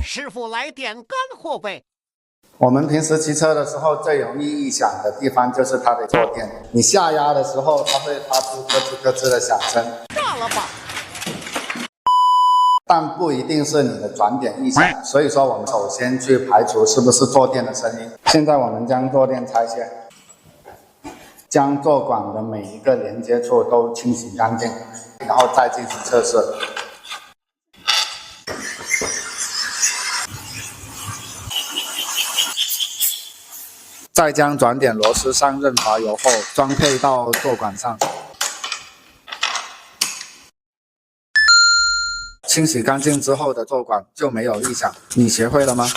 师傅来点干货呗。我们平时骑车的时候最容易异响的地方就是它的坐垫，你下压的时候它会发出咯吱咯吱的响声，炸了吧！但不一定是你的转点异响，所以说我们首先去排除是不是坐垫的声音。现在我们将坐垫拆卸，将坐管的每一个连接处都清洗干净，然后再进行测试。再将转点螺丝上润滑油后装配到坐管上，清洗干净之后的坐管就没有异响。你学会了吗？